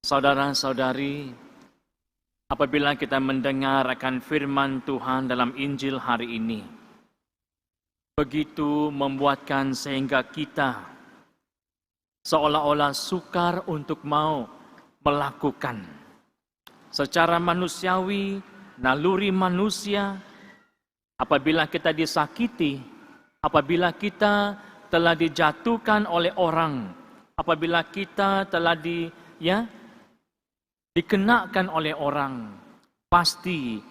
Saudara-saudari, apabila kita mendengar akan firman Tuhan dalam Injil hari ini, begitu membuatkan sehingga kita seolah-olah sukar untuk mau melakukan. Secara manusiawi, naluri manusia, apabila kita disakiti, apabila kita telah dijatuhkan oleh orang, apabila kita telah dikenakan oleh orang, pasti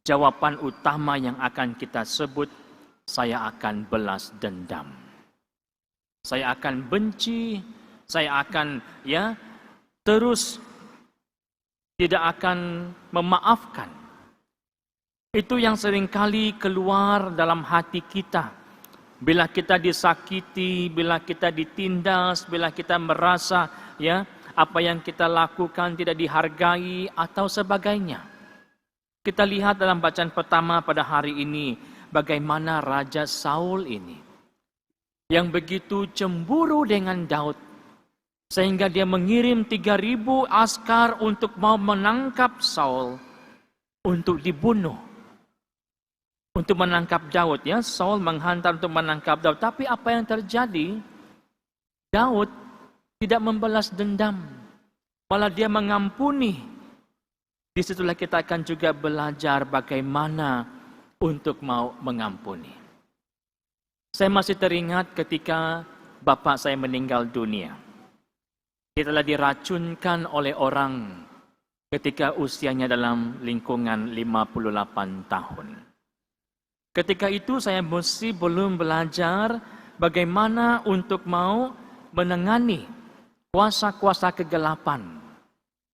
jawaban utama yang akan kita sebut, saya akan balas dendam. Saya akan benci, saya akan terus tidak akan memaafkan. Itu yang seringkali keluar dalam hati kita. Bila kita disakiti, bila kita ditindas, bila kita merasa apa yang kita lakukan tidak dihargai atau sebagainya. Kita lihat dalam bacaan pertama pada hari ini, bagaimana Raja Saul ini yang begitu cemburu dengan Daud, sehingga dia mengirim 3.000 askar untuk mau menangkap Saul, untuk dibunuh. Untuk menangkap Daud, Saul menghantar untuk menangkap Daud. Tapi apa yang terjadi? Daud tidak membalas dendam, malah dia mengampuni. Disitulah kita akan juga belajar bagaimana untuk mau mengampuni. Saya masih teringat ketika bapak saya meninggal dunia. Dia telah diracunkan oleh orang ketika usianya dalam lingkungan 58 tahun. Ketika itu saya masih belum belajar bagaimana untuk mau menangani kuasa-kuasa kegelapan.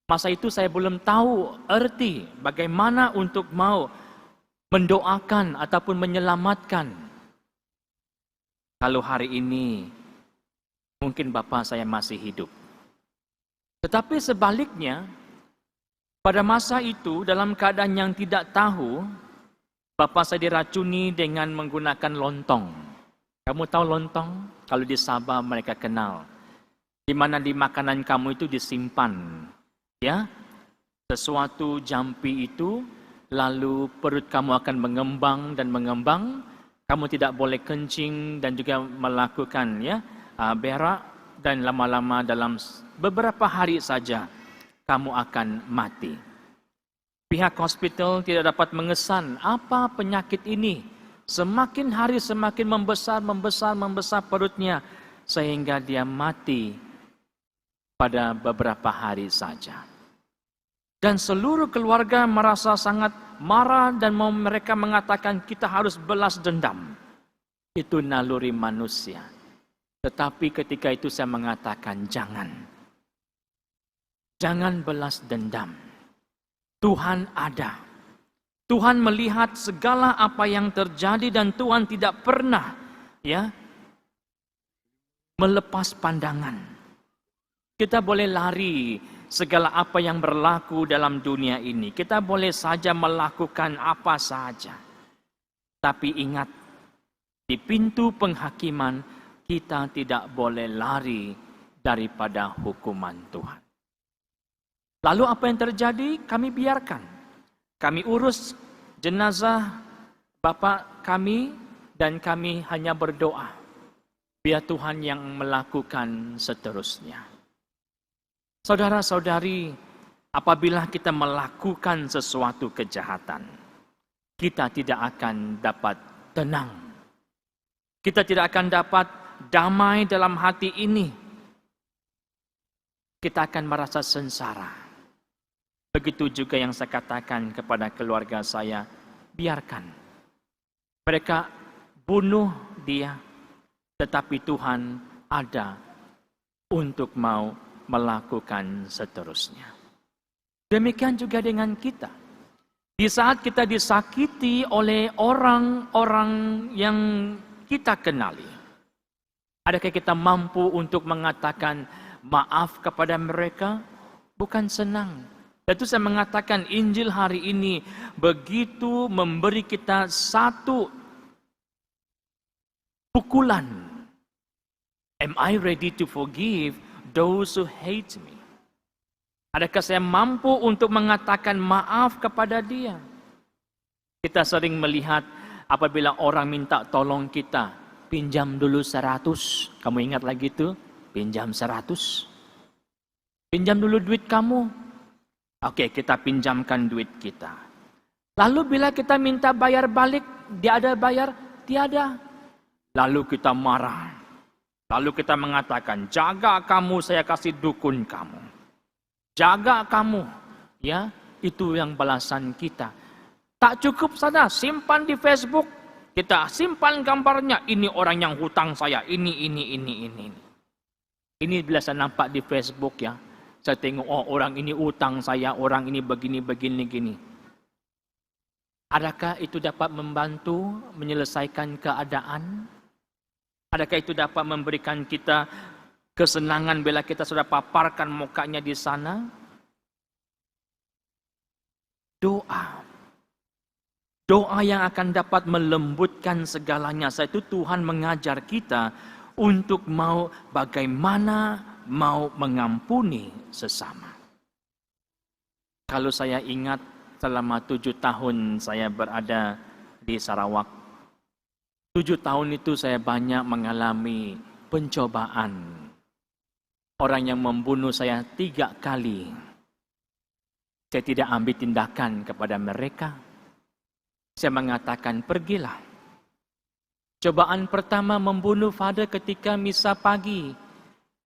Masa itu saya belum tahu arti bagaimana untuk mau mendoakan ataupun menyelamatkan. Kalau hari ini mungkin bapak saya masih hidup. Tetapi sebaliknya, pada masa itu dalam keadaan yang tidak tahu, bapak saya diracuni dengan menggunakan lontong. Kamu tahu lontong? Kalau di Sabah mereka kenal. Di mana di makanan kamu itu disimpan, sesuatu jampi itu, lalu perut kamu akan mengembang dan mengembang, kamu tidak boleh kencing dan juga melakukan berak, dan lama-lama dalam beberapa hari saja kamu akan mati. Pihak hospital tidak dapat mengesan apa penyakit ini. Semakin hari semakin membesar perutnya, sehingga dia mati pada beberapa hari saja. Dan seluruh keluarga merasa sangat marah dan mereka mengatakan kita harus balas dendam. Itu naluri manusia. Tetapi ketika itu saya mengatakan jangan. Jangan balas dendam. Tuhan ada. Tuhan melihat segala apa yang terjadi dan Tuhan tidak pernah melepas pandangan. Kita boleh lari segala apa yang berlaku dalam dunia ini. Kita boleh saja melakukan apa saja. Tapi ingat, di pintu penghakiman kita tidak boleh lari daripada hukuman Tuhan. Lalu apa yang terjadi? Kami biarkan. Kami urus jenazah bapak kami dan kami hanya berdoa. Biar Tuhan yang melakukan seterusnya. Saudara-saudari, apabila kita melakukan sesuatu kejahatan, kita tidak akan dapat tenang. Kita tidak akan dapat damai dalam hati ini. Kita akan merasa sengsara. Begitu juga yang saya katakan kepada keluarga saya, biarkan. Mereka bunuh dia, tetapi Tuhan ada untuk mau melakukan seterusnya. Demikian juga dengan kita. Di saat kita disakiti oleh orang-orang yang kita kenali, adakah kita mampu untuk mengatakan maaf kepada mereka? Bukan senang. Itu saya mengatakan Injil hari ini begitu memberi kita satu pukulan. Am I ready to forgive those who hate me? Adakah saya mampu untuk mengatakan maaf kepada dia? Kita sering melihat apabila orang minta tolong kita, pinjam dulu 100. Kamu ingat lagi itu? Pinjam 100. Pinjam dulu duit kamu. Oke, kita pinjamkan duit kita. Lalu bila kita minta bayar balik, dia ada bayar? Tiada. Lalu kita marah. Lalu kita mengatakan, jaga kamu, saya kasih dukun kamu. Jaga kamu, ya, itu yang balasan kita. Tak cukup saja, simpan di Facebook. Kita simpan gambarnya, ini orang yang hutang saya, ini. Ini bila saya nampak di Facebook ya, saya tengok, oh orang ini utang saya, orang ini begini. Adakah itu dapat membantu menyelesaikan keadaan? Adakah itu dapat memberikan kita kesenangan bila kita sudah paparkan mukanya di sana? Doa yang akan dapat melembutkan segalanya. Itu Tuhan mengajar kita untuk bagaimana mau mengampuni sesama. Kalau saya ingat selama 7 tahun saya berada di Sarawak, 7 tahun itu saya banyak mengalami pencobaan. Orang yang membunuh saya 3 kali. Saya tidak ambil tindakan kepada mereka. Saya mengatakan, pergilah. Cobaan pertama membunuh Father ketika misa pagi.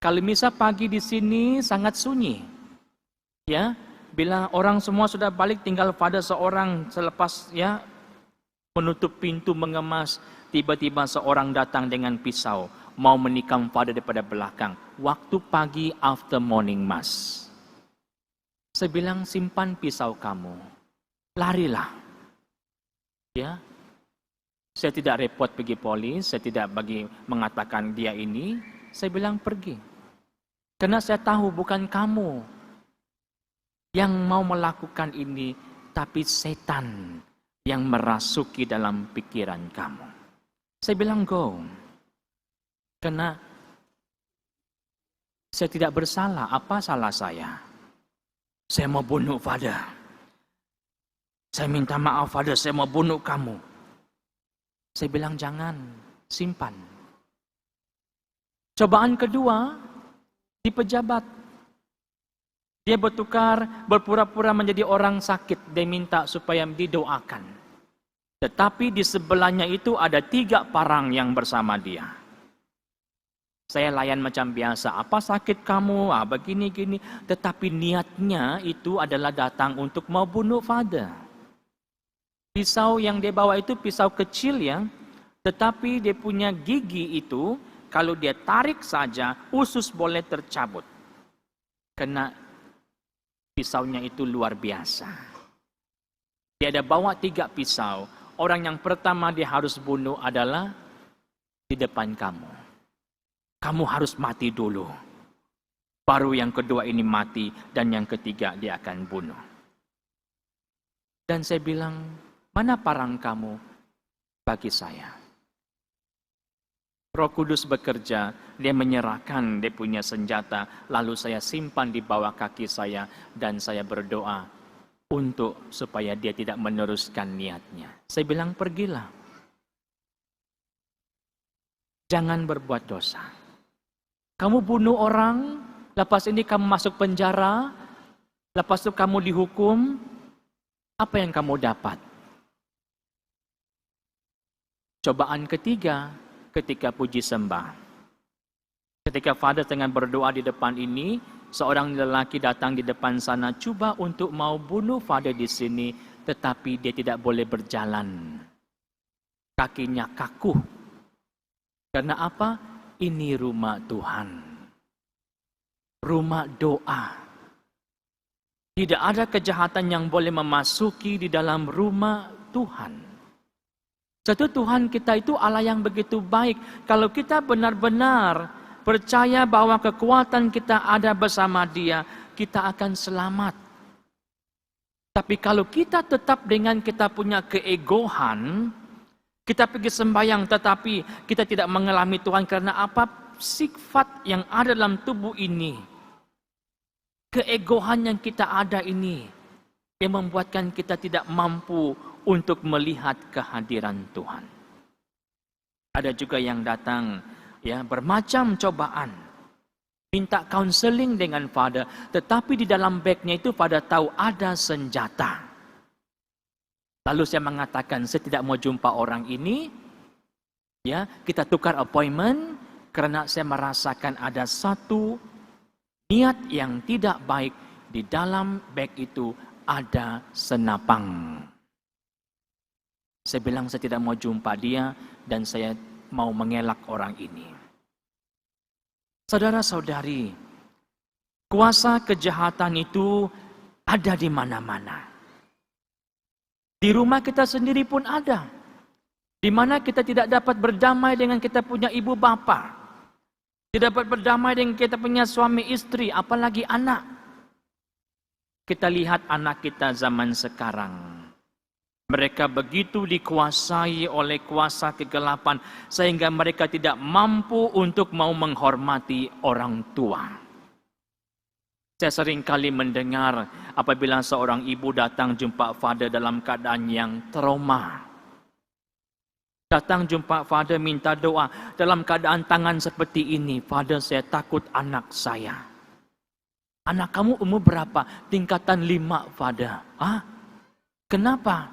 Kalau misa pagi di sini sangat sunyi. Ya, bila orang semua sudah balik, tinggal Father seorang selepas ya menutup pintu mengemas, tiba-tiba seorang datang dengan pisau. Mau menikam Father daripada belakang. Waktu pagi after morning mass. Saya bilang, simpan pisau kamu. Larilah. Ya. Saya tidak repot pergi polis. Saya tidak bagi mengatakan dia ini. Saya bilang pergi. Karena saya tahu bukan kamu yang mau melakukan ini. Tapi setan yang merasuki dalam pikiran kamu. Saya bilang go. Karena saya tidak bersalah. Apa salah saya? Saya mau bunuh Father. Saya minta maaf Father, saya mau bunuh kamu. Saya bilang jangan, simpan. Cobaan kedua di pejabat. Dia berpura-pura menjadi orang sakit. Dia minta supaya didoakan. Tetapi di sebelahnya itu ada 3 parang yang bersama dia. Saya layan macam biasa, apa sakit kamu, begini-gini. Tetapi niatnya itu adalah datang untuk mau bunuh Father. Pisau yang dia bawa itu pisau kecil ya. Tetapi dia punya gigi itu, kalau dia tarik saja, usus boleh tercabut. Karena pisaunya itu luar biasa. Dia ada bawa 3 pisau. Orang yang pertama dia harus bunuh adalah di depan kamu. Kamu harus mati dulu. Baru yang kedua ini mati. Dan yang ketiga dia akan bunuh. Dan saya bilang, mana parang kamu bagi saya? Roh Kudus bekerja. Dia menyerahkan dia punya senjata. Lalu saya simpan di bawah kaki saya. Dan saya berdoa untuk supaya dia tidak meneruskan niatnya. Saya bilang, pergilah. Jangan berbuat dosa. Kamu bunuh orang, lepas ini kamu masuk penjara, lepas itu kamu dihukum, apa yang kamu dapat? Cobaan ketiga, ketika puji sembah. Ketika Father tengah berdoa di depan ini, seorang lelaki datang di depan sana, coba untuk mau bunuh Father di sini, tetapi dia tidak boleh berjalan. Kakinya kaku. Karena apa? Ini rumah Tuhan. Rumah doa. Tidak ada kejahatan yang boleh memasuki di dalam rumah Tuhan. Satu Tuhan kita itu Allah yang begitu baik. Kalau kita benar-benar percaya bahwa kekuatan kita ada bersama Dia, kita akan selamat. Tapi kalau kita tetap dengan kita punya keegoan, kita pergi sembahyang tetapi kita tidak mengalami Tuhan karena apa? Sifat yang ada dalam tubuh ini Keegoan yang kita ada ini yang membuatkan kita tidak mampu untuk melihat kehadiran Tuhan. Ada juga yang datang ya bermacam cobaan, minta counseling dengan Father, tetapi di dalam bagnya itu Father tahu ada senjata. Lalu saya mengatakan, saya tidak mau jumpa orang ini, ya kita tukar appointment, karena saya merasakan ada satu niat yang tidak baik di dalam bag itu ada senapang. Saya bilang saya tidak mau jumpa dia dan saya mau mengelak orang ini. Saudara-saudari, kuasa kejahatan itu ada di mana-mana. Di rumah kita sendiri pun ada. Di mana kita tidak dapat berdamai dengan kita punya ibu bapa. Tidak dapat berdamai dengan kita punya suami istri, apalagi anak. Kita lihat anak kita zaman sekarang. Mereka begitu dikuasai oleh kuasa kegelapan sehingga mereka tidak mampu untuk mau menghormati orang tua. Saya sering kali mendengar apabila seorang ibu datang jumpa Father dalam keadaan yang trauma. Datang jumpa Father minta doa dalam keadaan tangan seperti ini. Father, saya takut anak saya. Anak kamu umur berapa? Tingkatan 5, Father. Ah, kenapa?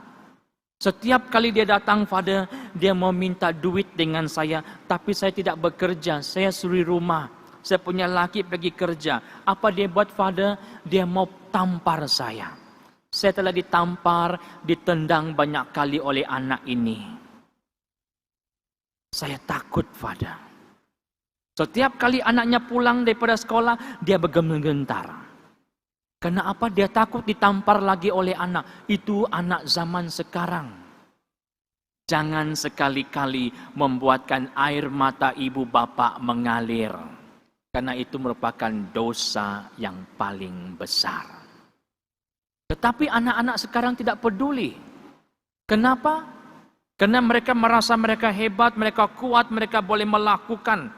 Setiap kali dia datang, Father, dia mau minta duit dengan saya, tapi saya tidak bekerja, saya suri rumah. Saya punya laki pergi kerja. Apa dia buat, Father? Dia mau tampar saya. Saya telah ditampar, ditendang banyak kali oleh anak ini. Saya takut, Father. Setiap kali anaknya pulang daripada sekolah, dia bergementar. Karena apa? Dia takut ditampar lagi oleh anak. Itu anak zaman sekarang. Jangan sekali-kali membuatkan air mata ibu bapak mengalir. Karena itu merupakan dosa yang paling besar. Tetapi anak-anak sekarang tidak peduli. Kenapa? Karena mereka merasa mereka hebat, mereka kuat, mereka boleh melakukan.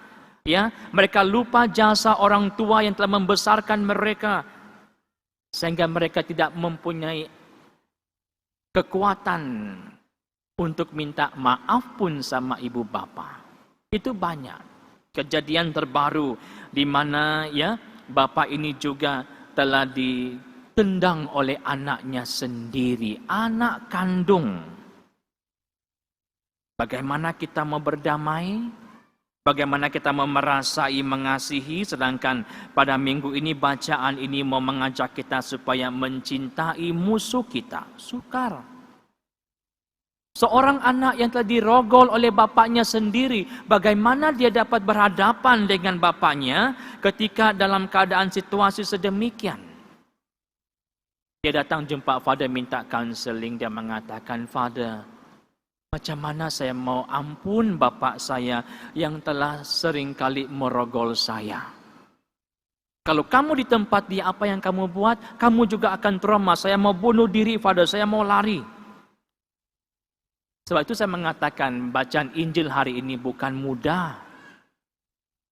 Ya, mereka lupa jasa orang tua yang telah membesarkan mereka. Sehingga mereka tidak mempunyai kekuatan untuk minta maaf pun sama ibu bapa. Itu banyak. Kejadian terbaru di mana ya bapak ini juga telah ditendang oleh anaknya sendiri, anak kandung. Bagaimana kita mau berdamai? Bagaimana kita mau merasai mengasihi, sedangkan pada minggu ini bacaan ini mau mengajak kita supaya mencintai musuh kita. Sukar. Seorang anak yang telah dirogol oleh bapaknya sendiri, bagaimana dia dapat berhadapan dengan bapaknya ketika dalam keadaan situasi sedemikian? Dia datang jumpa Father minta counseling, dia mengatakan, Father, macam mana saya mau ampun bapak saya yang telah seringkali merogol saya. Kalau kamu di tempat dia, apa yang kamu buat, kamu juga akan trauma. Saya mau bunuh diri, Father, saya mau lari. Sebab itu saya mengatakan bacaan Injil hari ini bukan mudah.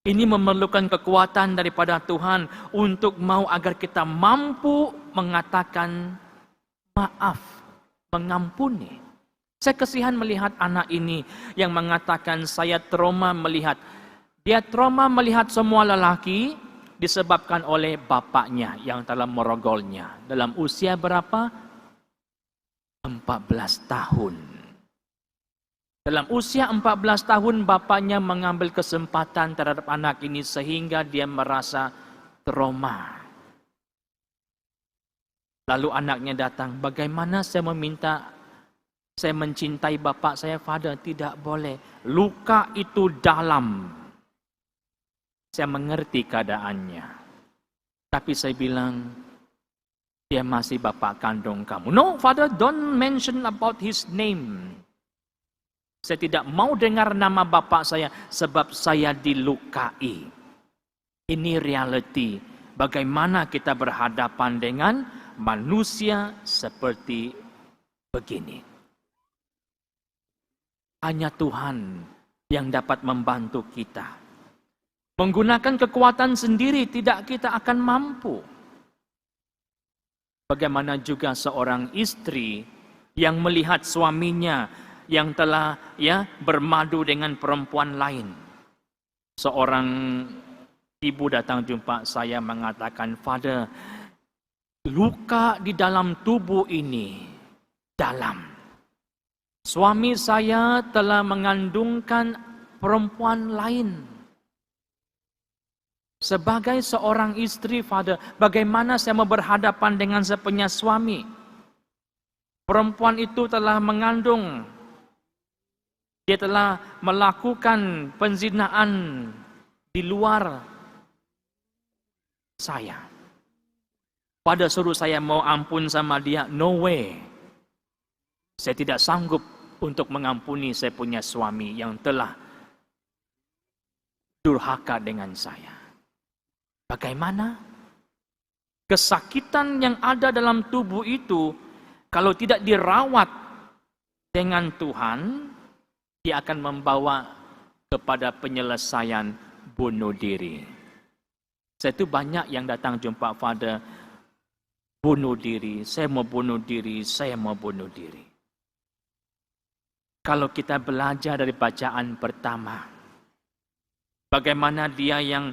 Ini memerlukan kekuatan daripada Tuhan untuk mau agar kita mampu mengatakan maaf, mengampuni. Saya kasihan melihat anak ini yang mengatakan saya trauma melihat. Dia trauma melihat semua lelaki disebabkan oleh bapaknya yang telah merogolnya. Dalam usia berapa? 14 tahun. Dalam usia 14 tahun bapaknya mengambil kesempatan terhadap anak ini sehingga dia merasa trauma. Lalu anaknya datang, bagaimana saya meminta saya mencintai bapak saya, Father, tidak boleh. Luka itu dalam. Saya mengerti keadaannya. Tapi saya bilang, dia masih bapak kandung kamu. No, Father, don't mention about his name. Saya tidak mau dengar nama bapak saya sebab saya dilukai. Ini reality. Bagaimana kita berhadapan dengan manusia seperti begini. Hanya Tuhan yang dapat membantu kita. Menggunakan kekuatan sendiri tidak kita akan mampu. Bagaimana juga seorang istri yang melihat suaminya yang telah bermadu dengan perempuan lain. Seorang ibu datang jumpa saya mengatakan, "Father, luka di dalam tubuh ini dalam. Suami saya telah mengandungkan perempuan lain." Sebagai seorang istri, Father, bagaimana saya mau berhadapan dengan saya punya suami? Perempuan itu telah mengandung. Dia telah melakukan penzinaan di luar saya. Pada suruh saya mau ampun sama dia, no way. Saya tidak sanggup untuk mengampuni saya punya suami yang telah durhaka dengan saya. Bagaimana? Kesakitan yang ada dalam tubuh itu, kalau tidak dirawat dengan Tuhan, dia akan membawa kepada penyelesaian bunuh diri. Saya itu banyak yang datang jumpa Father, bunuh diri, saya mau bunuh diri, saya mau bunuh diri. Kalau kita belajar dari bacaan pertama, bagaimana dia yang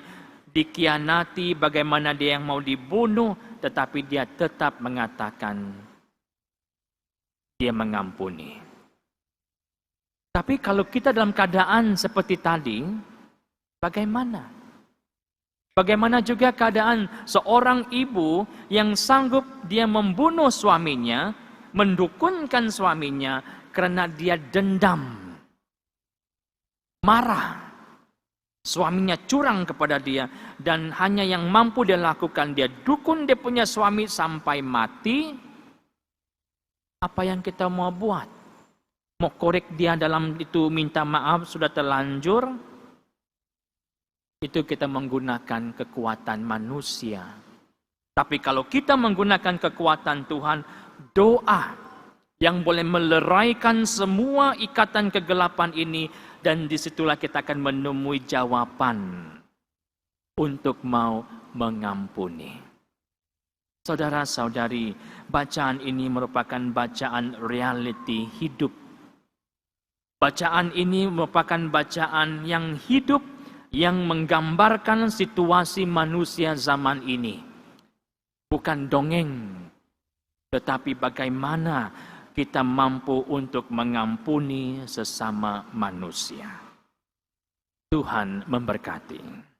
dikhianati, bagaimana dia yang mau dibunuh, tetapi dia tetap mengatakan dia mengampuni. Tapi kalau kita dalam keadaan seperti tadi, bagaimana? Bagaimana juga keadaan seorang ibu yang sanggup dia membunuh suaminya, mendukunkan suaminya karena dia dendam, marah. Suaminya curang kepada dia dan hanya yang mampu dia lakukan, dia dukun dia punya suami sampai mati. Apa yang kita mau buat? Mau korek dia dalam itu minta maaf sudah terlanjur? Itu kita menggunakan kekuatan manusia. Tapi kalau kita menggunakan kekuatan Tuhan, doa yang boleh meleraikan semua ikatan kegelapan ini, dan disitulah kita akan menemui jawaban untuk mau mengampuni. Saudara-saudari, bacaan ini merupakan bacaan reality hidup. Bacaan ini merupakan bacaan yang hidup, yang menggambarkan situasi manusia zaman ini. Bukan dongeng, tetapi bagaimana kita mampu untuk mengampuni sesama manusia. Tuhan memberkati.